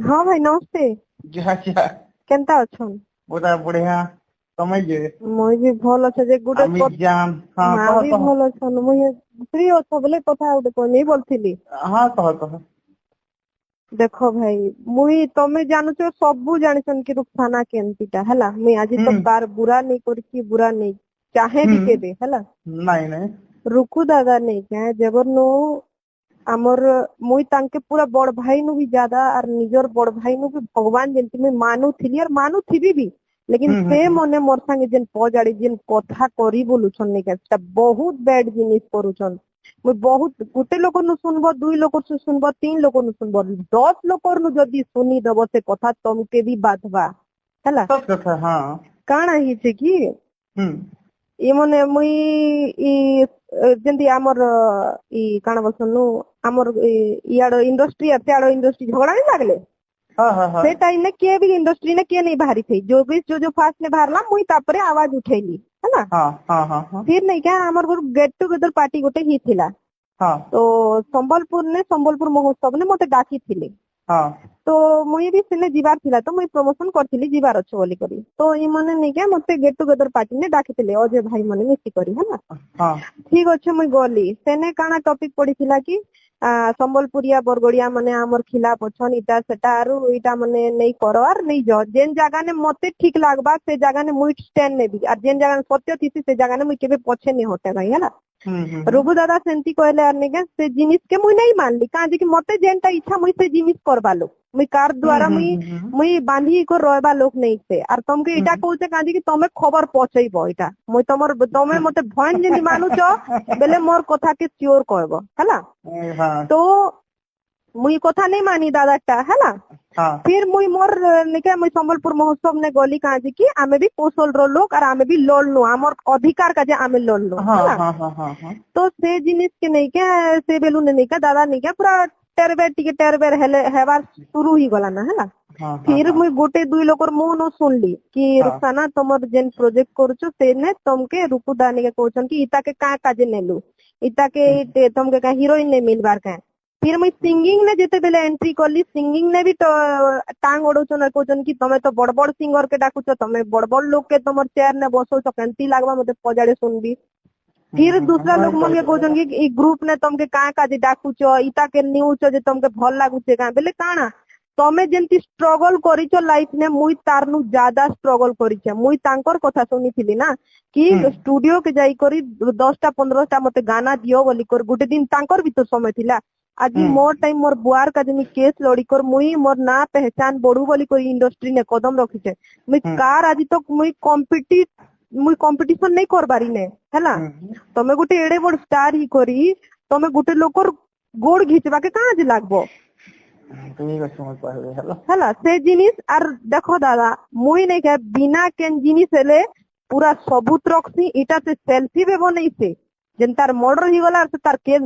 हाँ भाई नमस्ते। जा जा केनता अछन? पूरा बढ़िया तमे जे मुई भी भल अच्छे जे गुटे अमित जान हाँ माँ कह भी कह भल अछन। मुई फ्री अछ बोले कथा गुटे कहनी बोलथिली। हाँ कह देखो भाई मुई तमे जानुच सबू जानिसन कि रुखसाना केनतीटा हला। मुई आज तो कार बुरा नहीं करकी बुरा नहीं चाहे भी केबे हला। नहीं नहीं रुकु दादा नहीं क्या जबरनु आमर मुई तांके पूरा बड़ भाई नु भी ज्यादा और निजर बड़ भाई नु भी भगवान जेंति मुई मानुथिली और मानुथिबी भी लेकिन से मने मोर संगे जेन पजाड़ी जेन कथा करी बोलुछन नहीं क्या बहुत बैड जिनिस करूछन। मुई बहुत गुटे लोक नु सुनबो दुई लोक नु सुनबो तीन लोक नु सुनबो 10 लोक नु जदी सुनी दबो से कथा तमके भी बाधवा हला। सब कथा हाँ काना हिचे कि इ मने मुई इ जेंति आमर इ काना बसनु आमर इयाडो इंडस्ट्री और त्याडो इंडस्ट्री झगड़ा नहीं लागले से टाइम ने के भी इंडस्ट्री ने के नहीं बाहरी थी जो फास्ट ने बाहरला मुई तापरे आवाज उठैली है ना। फिर नहीं क्या आमर गुरु गेट टुगेदर पार्टी गोटे ही थिला तो संबलपुर महोत्सव ने मते डाकी थिले तो मुई भी सिने जीवार थिला तो मुई प्रमोशन करथिली जीवार अच्छे बोली करी तो इ माने नहीं क्या मते गेट टुगेदर पार्टी ने डाकी थिले अजय भाई माने मिसी करी है ना। ठीक अच्छे मुई गली सेने काना टॉपिक पड़ी थिला कि संबलपुरिया बरगड़िया माने आमर खिलाफ अछन इटा सेटा आरु इटा माने नहीं करवार नहीं जो जेन जगह ने मते ठीक लागबा से जगह ने मुई स्टैंड ने भी और जेन जगह सत्य थी से जगह ने मुई केबे पछे नहीं होते भाई है ना। रुबु दादा सेंती कहले आर नेगा से जिनिस के मुई नहीं मानली काजे कि मते जेनटा इच्छा मुई से जिनिस करबा लो मुई कार द्वारा मुई बांधी को रहबा लोक नहीं से और तुमके इटा कहूचे काजे कि तमे खबर पहुंचैबो इटा मुई तमे मते भयन जेनी मानुचो बेले मोर कथा के श्योर कहबो हला। तो मुई कथा नहीं मानी दादाटा हला। फिर मुई मोर निके मुई संबलपुर महोत्सव ने गली काजे कि आमे भी कोसल रो लोक और आमे भी लड़नु हमर अधिकार काजे आमे लड़नु हला। तो से जिनिस के नहीं के से बेलु ने नहीं का दादा नहीं का पूरा टेरबेर हेबार शुरू ही गला ना हला। फिर मुई गोटे दुई लोकर मुंह न सुनली कि रुखसाना तमर जेन प्रोजेक्ट करूचो से ने तमके रुकु दानी के कहचन कि इता के का काजे नेलु इता के तमके का हीरोइन ने मिलबार का। फिर मुई सिंगिंग ने जेते बेले एंट्री करली सिंगिंग ने भी तो टांग ओडोचन कहचन कि तमे तो बड़ बड़ सिंगर के डाकुचो तमे बड़ बड़ लोग के तमर चेयर ने बसोचो केंती लागबा मते पजाड़े सुनबी। फिर दूसरा लोग मन के कहचन कि ई ग्रुप ने तमके का काजे डाकुचो इता के न्यूज जे तमके भल लागुचे का बेले काना तमे जेंती स्ट्रगल करिचो लाइफ ने मुई तारनु ज्यादा स्ट्रगल करिचे मुई तांकर कथा सुनिथिली ना कि स्टूडियो के जाई करी 10टा 15टा मते गाना दियो बोली कर गुटे दिन तांकर भी तो समय थिला आज मोर टाइम मोर बुआर का जमी केस लड़ी कर मुई मोर ना पहचान बड़ू बोली कोई इंडस्ट्री ने कदम रखिचे मुई कार आज तक मुई कंपटीशन नहीं कर बारी ने हैला। तमे गुटे एडे बड़ स्टार ही करी तमे गुटे लोकर गोड़ घिचबा के कहां जे लागबो हैला से जिनिस और देखो दादा मुई नहीं के बिना केन जिनिस हेले पूरा सबूत रखसी इटा से सेल्फी बेबो नहीं से जेन तार मर्डर ही गला से तार केस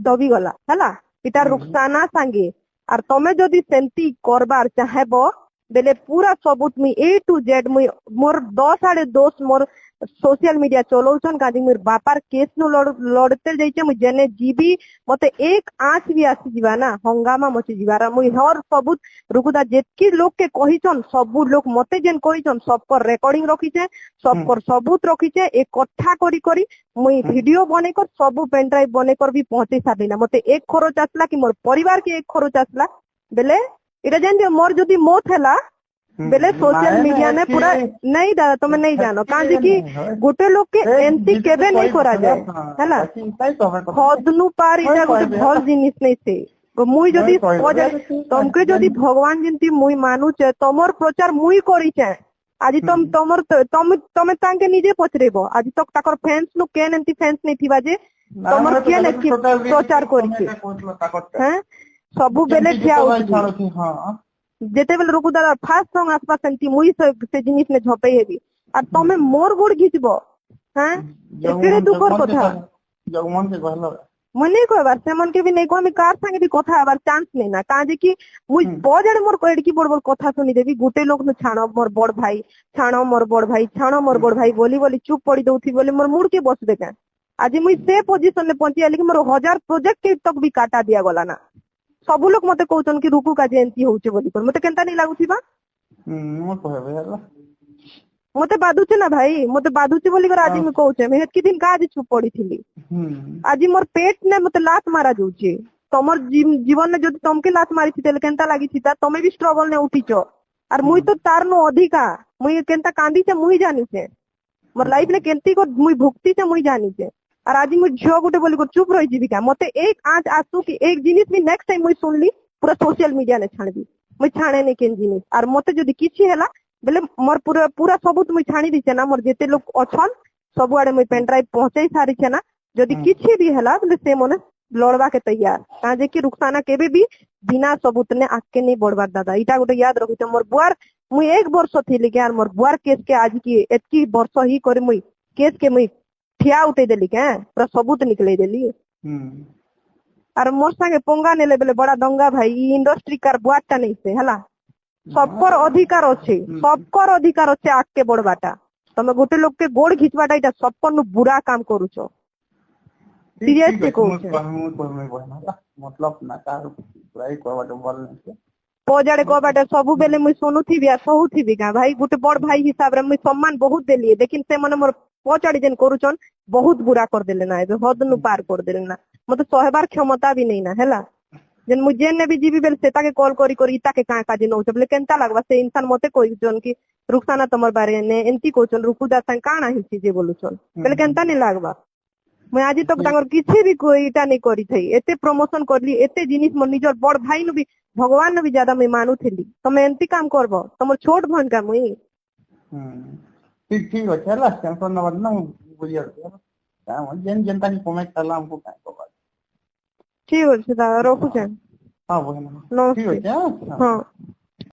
दबी गला हैला इटा रुखसाना संगे और तमे जदी सेंती करबार चाहेबो बेले पूरा सबूत मी A to Z मुई मोर 10 साढ़े 10 मोर सोशल मीडिया चलोचन काजी मोर बापार केस नु लड़ते जाइचे मुई जेने जीबी मते एक आंच भी आसी जीवा ना हंगामा मची जीवारा मुई हर सबूत रुकुदा जेतकी लोग के कहिचन सब लोग मते जेन कहिचन सब पर रिकॉर्डिंग रखिचे सब पर सबूत रखिचे इकट्ठा करी मुई वीडियो बने कर सब पेन ड्राइव बने कर भी पहुंचे सारिना मते एक खरच आसला कि मोर परिवार के एक खरच आसला बेले इटा जान मोर जदी मौत हैला बेले सोशल मीडिया ने पूरा नहीं दादा तुम नहीं जानो काजे कि गोटे लोग के एंटी केबे नहीं करा जाए हैला हदनु पार इटा गोटे भल जिनिस नहीं से मुई जदी तुमके जदी भगवान जेंती मुई मानुचे तमर प्रचार मुई करिचे आज तमे तांके निजे पचरेबो आज तक ताकर फैंस नु केन एंटी फैंस नहीं थिबा जे तमर केन प्रचार करिचे हैं सबु बेले ठिया जेते बेले रुकु दादा फास्ट सॉन्ग आसपा सेंती मुई से जिनिस ने झपई हेबी और तमे मोर गोड़ घिचबो हैं एकेरे दुखर कथा जगमन के कहलो मने कहबार से मन के भी नहीं कहमी कार संगे भी कथा आबार चांस नहीं ना काजे कि मुई बजड़े मोर एडकी बड़ बड़ कथा सुनी देबी गुटे लोग न छाणो मोर बड़ भाई छाणो मोर बड़ भाई छाणो मोर बड़ भाई बोली चुप पड़ी दउथी बोली मोर मुड़ के बस देका आज मुई से पोजीशन में पहुंची आली कि मोर 1000 प्रोजेक्ट के तक भी काटा दिया गला ना सब लोग मते कहउछन कि रुकु का एंती होउचे बोली कर मते केनता नहीं लागुथिबा ମୁଁ କହିବି ହେଲା मते बाधुचे ना भाई मते बाधुचे बोली कर आज मैं कहउचे मैं हेतकी दिन का आज चुप पड़ी थिली आज मोर पेट ने मते लात मारा जाउचे तमर जीवन में जदि तमके लात मारी थी तेले केनता लागि थीता तमे भी स्ट्रगल ने उठीचो और मुई तो तार नो अधिका मुई केनता कांदी छे मुई जानी छे मोर लाइफ ने केनती को मुई भुक्ति छे मुई जानी छे और आज मुई झियो गुटे बोली को चुप रही जीवी का मते एक आज आसु कि एक जिनिस भी नेक्स्ट टाइम मुई सुनली पूरा सोशल मीडिया ने छाण दी मुई छाणे ने केन जिनिस और मते जदि किछि हैला बेले मोर पूरा पूरा सबूत मुई छाणी दिछे ना मोर जेते लोग अछन सब आड़े मुई पेन ड्राइव पहुंचाई सारी छे ना जदि किछि भी हैला बेले से मने लड़वा के तैयार कहा जे कि रुखसाना केबे भी बिना सबूत ने आके नहीं बढ़वार दादा इटा गोटे याद रखिते मोर बुआर मुई 1 वर्ष थी यार मोर बुआर केस के आज की एतकी वर्ष ही करे मुई केस के मुई ठिया उठे देली के पूरा सबूत निकले देली और मोर संगे पंगा नेले बेले बड़ा दंगा भाई ई इंडस्ट्री कार बुआटा नहीं से हला सबकर अधिकार अच्छे आके बढ़वाटा तमे गोटे लोग के गोड़ घिचवाटा इटा सबकर नु बुरा काम करूछो सीरियसली मतलब ना कार ट्राई करवाटे भल नहीं पजाड़े कहबाटे सबु बेले मुई सुनुथिबी आ सहुथिबी का भाई गोटे बड़ भाई हिसाब रे मुई सम्मान बहुत देली लेकिन से मने मोर पचाड़ी जेन करूछन बहुत बुरा कर देले ना एबे हद नु पार कर देले ना मते सहबार क्षमता भी नहीं ना हैला जेन मुई जेन ने भी जीवी बेल सेता के कॉल करी करी इता के का काजे नौ बोले केनता लागबा से इंसान मते कोई जन की रुखसाना तमर बारे ने एंती कोचन रुकुदा ता काना हिची जे बोलुछन बेले केनता नहीं लागबा मैं आज तक तांगर किसी भी कोई इटा नहीं करी थई एते प्रमोशन करली एते जिनिस मोर निजर बड़ भाई नु भी भगवान नु भी ज्यादा मैं मानु थेली तमे एंती काम करबो तमर छोट भन का मुई ठीक ठीक है चला टेंशन न बदना बुझिया का जेन जनता की कमेंट करला हमको का को ठीक है दादा रखु छे हां वो ठीक है हां